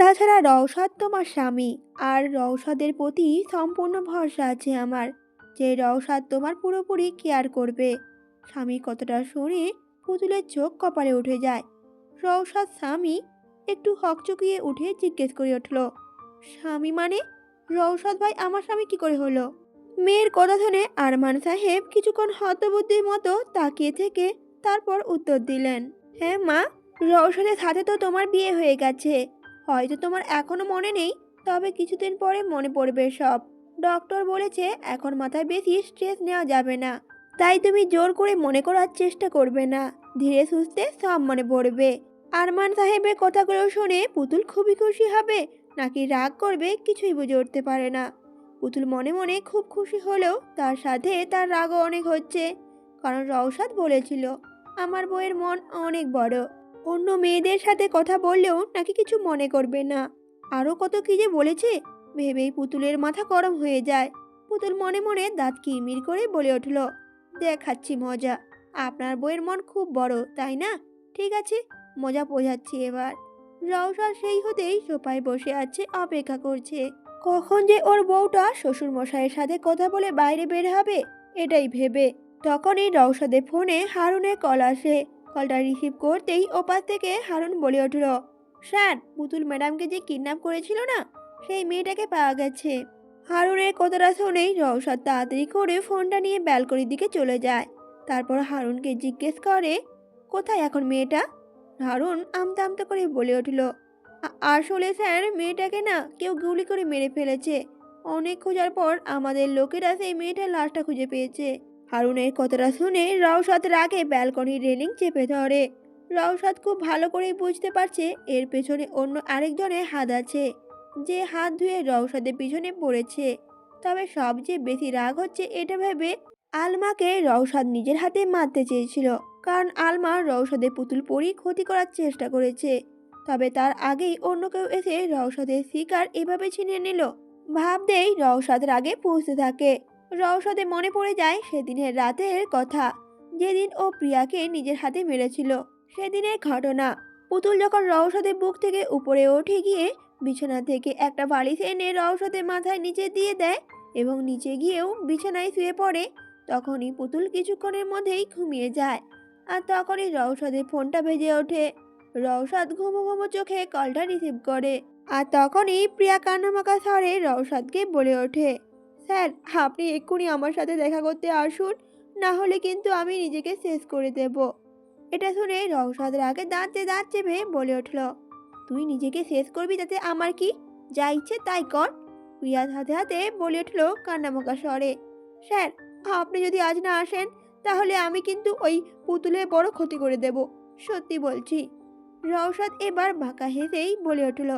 তাছাড়া রওশাদ তোমার স্বামী, আর রওশাদের প্রতি সম্পূর্ণ ভরসা আছে আমার, যে রওশাদ তোমার পুরোপুরি কেয়ার করবে। স্বামী কতটা শুনে পুতুলের চোখ কপালে উঠে যায়। রওশাদ স্বামী একটু হকচকিয়ে উঠে জিজ্ঞেস করে উঠল, স্বামী মানে? রওশাদ ভাই আমার স্বামী কি করে হলো? মেয়ের কথা শুনে আরমান সাহেব কিছুক্ষণ হতবুদ্ধির মতো তাকিয়ে থেকে তারপর উত্তর দিলেন, হ্যাঁ মা, রওশনের সাথে তো তোমার বিয়ে হয়ে গেছে। হয়তো তোমার এখনো মনে নেই, তবে কিছুদিন পরে মনে পড়বে সব। ডক্টর বলেছে এখন মাথায় বেশি স্ট্রেস নেওয়া যাবে না, তাই তুমি জোর করে মনে করার চেষ্টা করবে না, ধীরে সুস্থে সব মনে পড়বে। আরমান সাহেবের কথাগুলো শুনে পুতুল খুবই খুশি হবে নাকি রাগ করবে কিছুই বুঝে উঠতে পারে না। পুতুল মনে মনে খুব খুশি হলেও তার সাথে তার রাগও অনেক হচ্ছে, কারণ রওশাদ বলেছিল আমার বউয়ের মন অনেক বড়, অন্য মেয়েদের সাথে কথা বললেও নাকি কিছু মনে করবে না। আরও কত কি যে বলেছে, ভেবেই পুতুলের মাথা গরম হয়ে যায়। পুতুল মনে মনে দাঁত কিরমির করে বলে উঠল, দেখাচ্ছি মজা, আপনার বউয়ের মন খুব বড় তাই না? ঠিক আছে, মজা বোঝাচ্ছি এবার। রওশাদ সেই হতেই সোফায় বসে আছে, অপেক্ষা করছে কখন যে ওর বউটা শ্বশুর মশাইয়ের সাথে কথা বলে বাইরে বের হবে, এটাই ভেবে। তখনই রওশাদের ফোনে হারুনের কল আসে। কলটা রিসিভ করতেই ওপাশ থেকে হারুন বলে উঠল, স্যার, পুতুল ম্যাডামকে যে কিডন্যাপ করেছিল না, সেই মেয়েটাকে পাওয়া গেছে। হারুনের কথাটা শুনেই রওশাদ তাড়াতাড়ি করে ফোনটা নিয়ে ব্যালকনির দিকে চলে যায়। তারপর হারুনকে জিজ্ঞেস করে, কোথায় এখন মেয়েটা? হারুন আমতা আমতা করে বলে উঠল, আসলে স্যার, মেয়েটাকে না কেউ গুলি করে মেরে ফেলেছে। অনেক খোঁজার পর আমাদের লোকেরা সেই মেয়েটার লাশটা খুঁজে পেয়েছে। হারুনের কথাটা শুনে রওশাদ রাগে ব্যালকনির রেলিং চেপে ধরে। রওশাদ খুব ভালো করেই বুঝতে পারছে এর পেছনে অন্য আরেকজনের হাত আছে, যে হাত ধুয়ে রওশাদের পিছনে পড়েছে। তবে সবচেয়ে বেশি রাগ হচ্ছে এটা ভেবে, আলমাকে রওশাদ নিজের হাতে মারতে চেয়েছিল, কারণ আলমা রওশাদের পুতুল পরী ক্ষতি করার চেষ্টা করেছে। তবে তার আগেই অন্য কেউ এসে রওশাদের শিকার এভাবে ছিনিয়ে নিল। ভাবতেই রওশাদ রাগে পৌঁছতে থাকে। রওশাদের মনে পড়ে যায় সেদিনের রাতের কথা, যেদিন ও প্রিয়াকে নিজের হাতে মেরেছিল। সেদিনের ঘটনা, পুতুল যখন রওশাদের বুক থেকে উপরে উঠে গিয়ে বিছানা থেকে একটা বালিশ এনে রওশাদের মাথায় নিচে দিয়ে দেয় এবং নিচে গিয়েও বিছানায় শুয়ে পড়ে, তখনই পুতুল কিছুক্ষণের মধ্যেই ঘুমিয়ে যায়। আর তখনই রওশাদের ফোনটা বেজে ওঠে। রওশাদ ঘুমো ঘুমো চোখে কলটা রিসিভ করে। আর তখনই প্রিয়া কান্নামাখা স্বরে রওশাদকে বলে ওঠে, স্যার, আপনি এক্ষুনি আমার সাথে দেখা করতে আসুন, না হলে কিন্তু আমি নিজেকে শেষ করে দেব। এটা শুনে রওশাদ রাগে দাঁতে দাঁত চেপে বলে উঠল, তুই নিজেকে শেষ করবি তাতে আমার কি, যা ইচ্ছে তাই কর। প্রিয়ার হাতে হাতে বলে উঠল কান্নামাখা স্বরে, স্যার, আপনি যদি আজ না আসেন তাহলে আমি কিন্তু ওই পুতুলের বড় ক্ষতি করে দেব, সত্যি বলছি। রওশাদ এবার বাঁকা হেসেই বলে উঠল,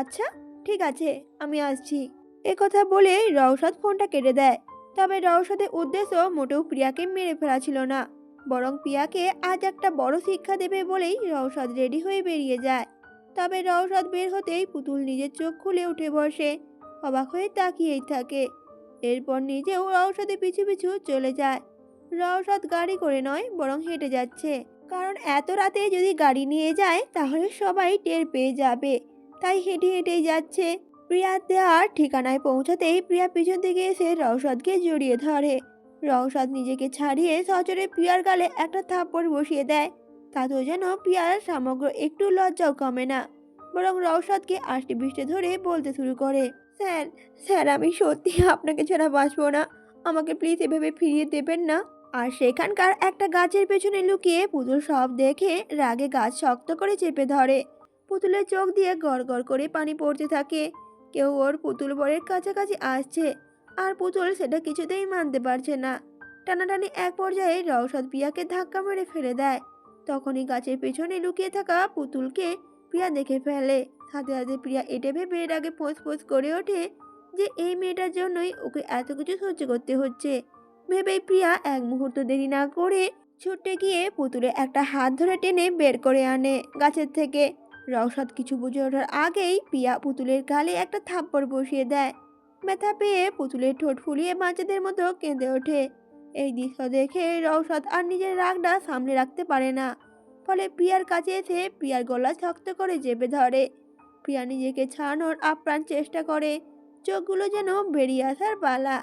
আচ্ছা ঠিক আছে, আমি আসছি। কথা বলে রওশাদ ফোনটা কেটে দেয়। তবে রওশাদের উদ্দেশ্য মোটেও প্রিয়াকে মেরে ফেলা ছিল না, বরং প্রিয়াকে আজ একটা বড় শিক্ষা দেবে বলেই রওশাদ রেডি হয়ে বেরিয়ে যায়। তবে রওশাদ বের হতেই পুতুল নিজের চোখ খুলে উঠে বসে, অবাক হয়ে তাকিয়েই থাকে। এরপর নিজেও রওশাদের পিছু পিছু চলে যায়। রওশাদ গাড়ি করে নয়, বরং হেঁটে যাচ্ছে, কারণ এত রাতে যদি গাড়ি নিয়ে যায় তাহলে সবাই টের পেয়ে যাবে, তাই হেঁটে হেঁটেই যাচ্ছে। প্রিয়ার দেওয়ার ঠিকানায় পৌঁছাতেই প্রিয়া পিছন থেকে এসে রওশাদকে জড়িয়ে ধরে। রওশাদ নিজেকে ছাড়িয়ে সজোরে প্রিয়ার গালে একটা থাপ্পড় বসিয়ে দেয়। তাতেও যেন প্রিয়ার সমগ্র একটু লজ্জাও কমে না, বরং রওশাদকে আষ্টে পৃষ্ঠে ধরে বলতে শুরু করে, স্যার, স্যার, আমি সত্যি আপনাকে ছাড়া বাঁচবো না, আমাকে প্লিজ এভাবে ফিরিয়ে দেবেন না। আর সেখানকার একটা গাছের পেছনে লুকিয়ে পুতুল সব দেখে রাগে গাছ শক্ত করে চেপে ধরে। পুতুলের চোখ দিয়ে গড় গড় করে পানি পড়তে থাকে। কেউ ওর পুতুল বরের কাছাকাছি আসছে, আর পুতুল সেটা কিছুতেই মানতে পারছে না। টানাটানি এক পর্যায়ে রওশাদ প্রিয়াকে ধাক্কা মেরে ফেলে দেয়। তখনই গাছের পেছনে লুকিয়ে থাকা পুতুলকে প্রিয়া দেখে ফেলে। সাথে সাথে প্রিয়া এটা ভেবে রাগে ফোঁস ফোঁস করে ওঠে যে এই মেয়েটার জন্যই ওকে এত কিছু সহ্য করতে হচ্ছে। ভেবেই প্রিয়া এক মুহূর্ত দেরি না করে ছুটে গিয়ে পুতুলে একটা হাত ধরে টেনে বের করে আনে গাছের থেকে। রওশাদ কিছু বুঝে ওঠার আগেই প্রিয়া পুতুলের গালে একটা থাপ্পড় বসিয়ে দেয়। ব্যথা পেয়ে পুতুলের ঠোঁট ফুলিয়ে বাচ্চাদের মতো কেঁদে ওঠে। এই দৃশ্য দেখে রওশাদ আর নিজের রাগটা সামলে রাখতে পারে না, ফলে প্রিয়ার কাছে এসে প্রিয়ার গলা শক্ত করে চেপে ধরে। প্রিয়া নিজেকে ছাড়ানোর আপ্রাণ চেষ্টা করে, চোখগুলো যেন বেরিয়ে আসার পালা।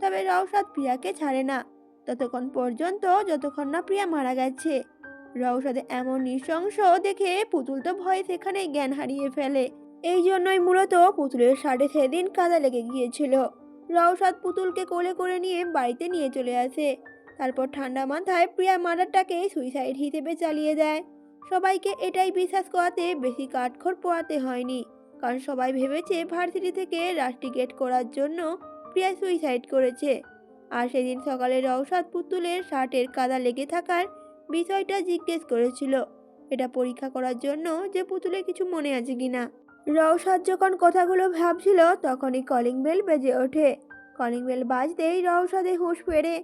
তবে রওশাদ প্রিয়াকে ছাড়ে না ততক্ষণ পর্যন্ত যতক্ষণ না প্রিয়া মারা গেছে। রওশাদের এমন নৃশংস দেখে পুতুল তো ভয়ে সেখানে জ্ঞান হারিয়ে ফেলে। এই জন্যই মূলত পুতুলের শার্টে সেদিন কাদা লেগে গিয়েছিল। রওশাদ পুতুলকে কোলে করে নিয়ে বাড়িতে নিয়ে চলে আসে। তারপর ঠান্ডা মাথায় প্রিয়া মার্ডারটাকে সুইসাইড হিসেবে চালিয়ে দেয়। সবাইকে এটাই বিশ্বাস করাতে বেশি কাঠখড় পোড়াতে হয়নি, কারণ সবাই ভেবেছে ভার্সিটি থেকে রাস্টিকেট করার জন্য প্রিয়া সুইসাইড করেছে। আর সেদিন সকালে রওশাদ পুতুলের শার্টের কাদা লেগে থাকার বিষয়টা জিজ্ঞেস করেছিল, এটা পরীক্ষা করার জন্য যে পুতুলের কিছু মনে আছে কিনা। রওশাদ যখন কথাগুলো ভাবছিল তখনই কলিং বেল বেজে ওঠে। কলিং বেল বাজতেই রওশাদের হুঁশ ফেরে।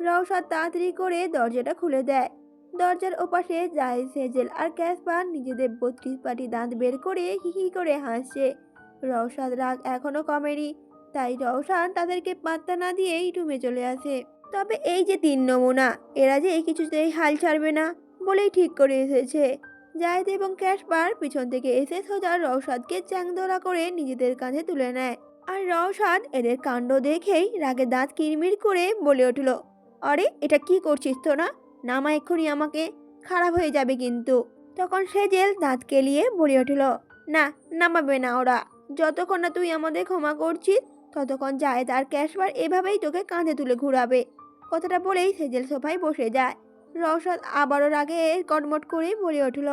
রওশাদ তাড়াতাড়ি করে দরজাটা খুলে দেয়। দরজার ওপাশে জাহিদ, সেজেল আর ক্যাসপার নিজেদের 32 পাটি দাঁত বের করে হি হি করে হাসছে। রওশাদ রাগ এখনো কমেনি, তাই রওশাদ তাদেরকে পাত্তা না দিয়েই রুমে চলে আসে। তবে এই যে 3 নমুনা, এরা যে কিছুতেই হাল ছাড়বে না বলেই ঠিক করে এসেছে। জাহিদ এবং ক্যাসপার পিছন থেকে এসে সোজা রওশাদকে চ্যাংদোলা করে নিজেদের কাঁধে তুলে নেয়। আর রওশাদ এদের কাণ্ড দেখেই রাগে দাঁত কিরমির করে বলে উঠল, আরে এটা কি করছিস তোরা? নামা এক্ষুনি আমাকে, খারাপ হয়ে যাবে কিন্তু। তখন সেজেল দাঁত কেলিয়ে বলে উঠল, না, নামাবে না ওরা। যতক্ষণ না তুই আমাদের ক্ষমা করছিস ততক্ষণ জায়েদ আর ক্যাসপার এভাবেই তোকে কাঁধে তুলে ঘুরাবে। কথাটা বলেই সেজেল সোফায় বসে যায়। রওশাদ আবারও রাগে কটমট করে বলে উঠল,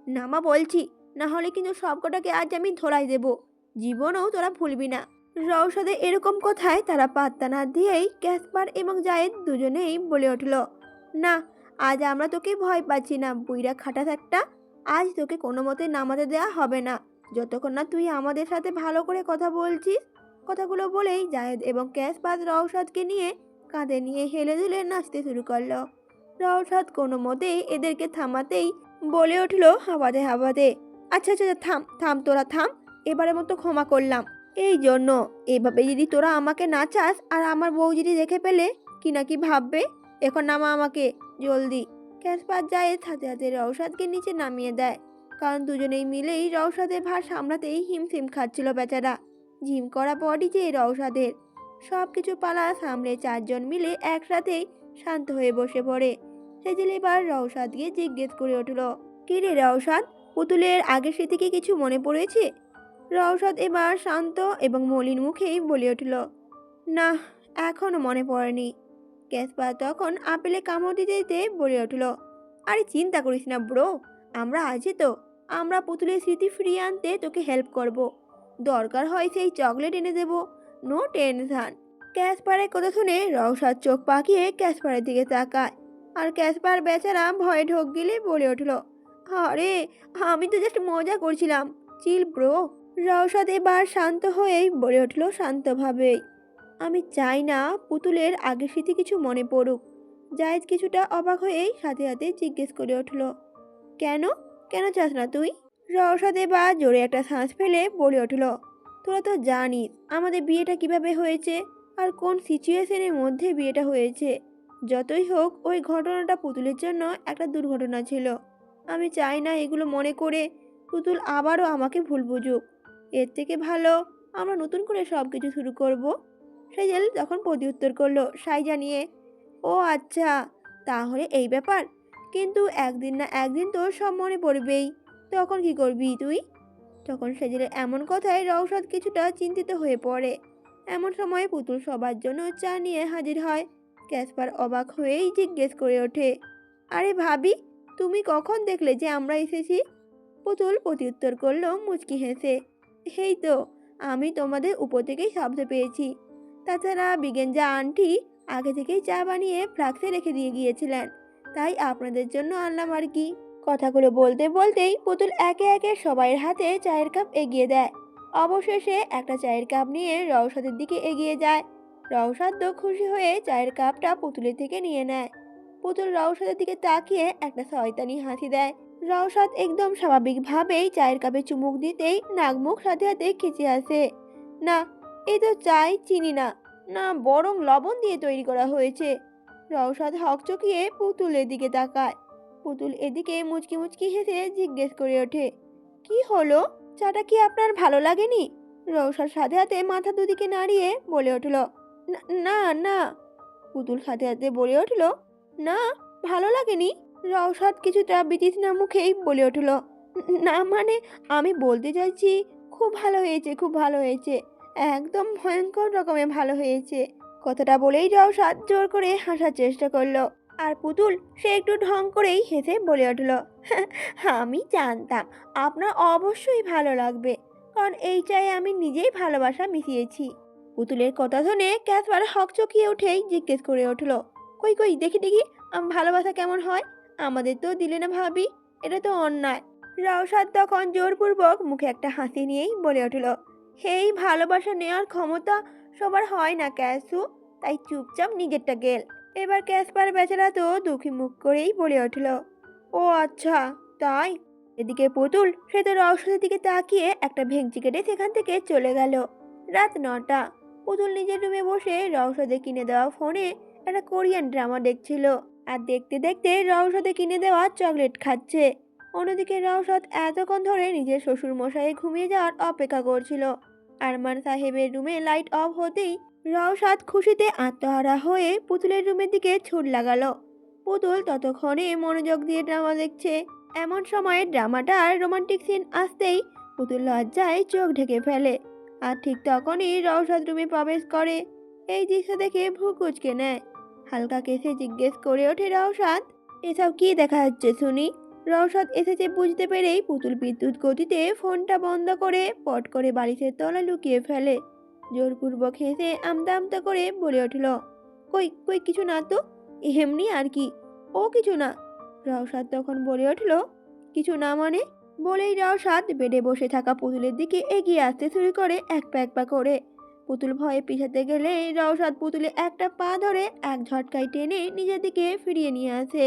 নামা বলছি, না হলে কিন্তু সবকটাকে আজ আমি ধরাই দেব, জীবনেও তোরা ভুলবি না। রওশাদের এরকম কথায় তারা পাত্তা না দিয়েই ক্যাসপার এবং জায়েদ দুজনেই বলে উঠল, না, আজ আমরা তোকে ভয় পাচ্ছি না বুইরা খাটা একটা। আজ তোকে কোনো মতে নামাতে দেওয়া হবে না যতক্ষণ না তুই আমাদের সাথে ভালো করে কথা বলছিস। কথাগুলো বলেই জায়েদ এবং ক্যাসপার রওশাদকে নিয়ে কাঁধে নিয়ে হেলে দুলে নাচতে শুরু করলো। রওশাদ কোনো মতেই এদেরকে থামাতেই বলে উঠল হাওয়াতে হাওয়াতে, আচ্ছা আচ্ছা থাম থাম, তোরা থাম, এবারের মতো ক্ষমা করলাম। এই জন্য এভাবে যদি তোরা আমাকে না চাস আর আমার বউ যদি দেখে পেলে কি না কি ভাববে। এখন নামা আমাকে জলদি। ক্যাসপার জায়েদ হাতে হাতে রওশাদকে নিচে নামিয়ে দেয়, কারণ দুজনেই মিলেই রওশাদের ভার সামলাতেই হিমশিম খাচ্ছিল বেচারা। জিম করা বডি যে রওশাদের। সব কিছু পালা সামলে 4 জন মিলে একসাথেই শান্ত হয়ে বসে পড়ে। সেজেল এবার রওশাদকে জিজ্ঞেস করে উঠল, কি রে রওশাদ, পুতুলের আগের স্মৃতি কি কিছু মনে পড়েছে? রওশাদ এবার শান্ত এবং মলিন মুখেই বলে উঠল, না, এখনো মনে পড়েনি। ক্যাসপার তখন আপেলে কামড় দিতে দিতে বলে উঠল, আরে চিন্তা করিস না ব্রো, আমরা আছি তো। আমরা পুতুলের স্মৃতি ফিরিয়ে আনতে তোকে হেল্প করব। দরকার হয় সেই চকলেট এনে দেব, নো টেনশন। ক্যাসপারের কথা শুনে রওশাদ চোখ পাকিয়ে ক্যাসপারের দিকে তাকায়। আর ক্যাসপার বেচারা ভয়ে ঢোক গিলে বলে উঠল, আরে আমি তো জাস্ট মজা করছিলাম, চিল ব্রো। রওশাদ এবার শান্ত হয়েই বলে উঠল শান্তভাবেই, আমি চাই না পুতুলের আগের স্মৃতি কিছু মনে পড়ুক। জায়েদ কিছুটা অবাক হয়েই সাথে সাথে জিজ্ঞেস করে উঠল, কেন, কেন চাস না তুই? রওশাদ এবার জোরে একটা শ্বাস ফেলে বলে উঠল, তোরা তো জানিস আমাদের বিয়েটা কিভাবে হয়েছে আর কোন সিচুয়েশনের মধ্যে বিয়েটা হয়েছে। যতই হোক ওই ঘটনাটা পুতুলের জন্য একটা দুর্ঘটনা ছিল। আমি চাই না এগুলো মনে করে পুতুল আবারও আমাকে ভুল বুঝুক। এর থেকে ভালো আমরা নতুন করে সব কিছু শুরু করব। সেজেল তখন প্রত্যুত্তর করলো সাই জানিয়ে, ও আচ্ছা, তাহলে এই ব্যাপার। কিন্তু একদিন না একদিন তো সব মনে পড়বেই, তখন কি করবি তুই? তখন সেজেলের এমন কথায় রওশাদ কিছুটা চিন্তিত হয়ে পড়ে। এমন সময় পুতুল সবার জন্য চা নিয়ে হাজির হয়। ক্যাসপার অবাক হয়েই জিজ্ঞেস করে ওঠে, আরে ভাবি, তুমি কখন দেখলে যে আমরা এসেছি? পুতুল প্রত্যুত্তর করলো মুচকি হেসে, এই তো, আমি তোমাদের উপর থেকেই শব্দ পেয়েছি। তাছাড়া বিগেনজা আন্টি আগে থেকেই চা বানিয়ে ফ্লাক্সে রেখে দিয়ে গিয়েছিলেন, তাই আপনাদের জন্য আনলাম আর কি। কথাগুলো বলতে বলতেই পুতুল একে একে সবাইয়ের হাতে চায়ের কাপ এগিয়ে দেয়। অবশেষে একটা চায়ের কাপ নিয়ে রওশাদের দিকে এগিয়ে যায়। রওশাদ তো খুশি হয়ে চায়ের কাপটা পুতুলের থেকে নিয়ে নেয়। পুতুল রওশাদের দিকে তাকিয়ে একটা শয়তানি হাসি দেয়। রওশাদ একদম স্বাভাবিকভাবেই চায়ের কাপে চুমুক দিতেই নাক মুখ সাথে সাথে খিচে আসে। না, এই তো চাই চিনি না, না বরং লবণ দিয়ে তৈরি করা হয়েছে। রওশাদ হকচকিয়ে পুতুলের দিকে তাকায়। পুতুল এদিকে মুচকি মুচকি হেসে জিজ্ঞেস করে ওঠে, কি হলো? চাটা কি আপনার ভালো লাগেনি? রৌসার সাথে হাতে মাথা দুদিকে নাড়িয়ে বলে উঠল, না না না। পুতুল সাথে হাতে বলে উঠল, না, ভালো লাগেনি। রওশাদ কিছুটা বিতৃষ্ণা মুখেই বলে উঠল, না মানে আমি বলতে চাইছি খুব ভালো হয়েছে, খুব ভালো হয়েছে, একদম ভয়ঙ্কর রকমের ভালো হয়েছে। কথাটা বলেই রওশাদ জোর করে হাসার চেষ্টা করলো। আর পুতুল সে একটু ঢং করেই হেসে বলে উঠল, আমি জানতাম আপনার অবশ্যই ভালো লাগবে, কারণ এই চায়ে আমি নিজেই ভালোবাসা মিশিয়েছি। পুতুলের কথা শুনে ক্যাসপার হকচকিয়ে উঠেই জিজ্ঞেস করে উঠল, কই কই দেখি দেখি, ভালোবাসা কেমন হয়? আমাদের তো দিলে না ভাবি, এটা তো অন্যায়। রাউসাদ তখন জোরপূর্বক মুখে একটা হাসি নিয়েই বলে উঠল, এই ভালোবাসা নেওয়ার ক্ষমতা সবার হয় না ক্যাসু, তাই চুপচাপ নিজেরটা গেল। এবার ক্যাসপার বেচারা তো দুঃখী মুখ করেই বলে উঠল, ও আচ্ছা তাই। এদিকে পুতুল সে তো রওশনের দিকে তাকিয়ে একটা ভেঙচি কেটে সেখান থেকে চলে গেল। রাত 9টা। পুতুল নিজের রুমে বসে রওশনে কিনে দেওয়া ফোনে একটা কোরিয়ান ড্রামা দেখছিল, আর দেখতে দেখতে রওশনে কিনে দেওয়া চকলেট খাচ্ছে। অন্যদিকে রওশত এতক্ষণ ধরে নিজের শ্বশুর মশাই ঘুমিয়ে যাওয়ার অপেক্ষা করছিল। আরমান সাহেবের রুমে লাইট অফ হতেই রওশাদ খুশিতে আত্মহারা হয়ে পুতুলের রুমের দিকে ছুট লাগালো। পুতুল ততক্ষণে মনোযোগ দিয়ে ড্রামা দেখছে। এমন সময় ড্রামাটার রোমান্টিক সিন আসতেই পুতুল লজ্জায় চোখ ঢেকে ফেলে। আর ঠিক তখনই রওশাদ রুমে প্রবেশ করে। এই দৃশ্য দেখে ভ্রু কুঁচকে নেয়। হালকা কেসে জিজ্ঞেস করে ওঠে রওশাদ, এসব কি দেখা যাচ্ছে শুনি? রওশাদ এসেছে বুঝতে পেরেই পুতুল বিদ্যুৎ গতিতে ফোনটা বন্ধ করে পট করে বালিশের তলায় লুকিয়ে ফেলে। জোরপূর্বক হেসে আমতা আমতা করে বলে উঠল, কই কই কিছু না তো, এমনি আর কি, ও কিছু না। রওশাদ তখন বলে উঠল, কিছু না মানে? বলেই রওশাদ বেডে বসে থাকা পুতুলের দিকে এগিয়ে আসতে শুরু করে এক পা এক পা করে। পুতুল ভয়ে পিছাতে গেলে রওশাদ পুতুলে একটা পা ধরে এক ঝটকায় টেনে নিজের দিকে ফিরিয়ে নিয়ে আসে।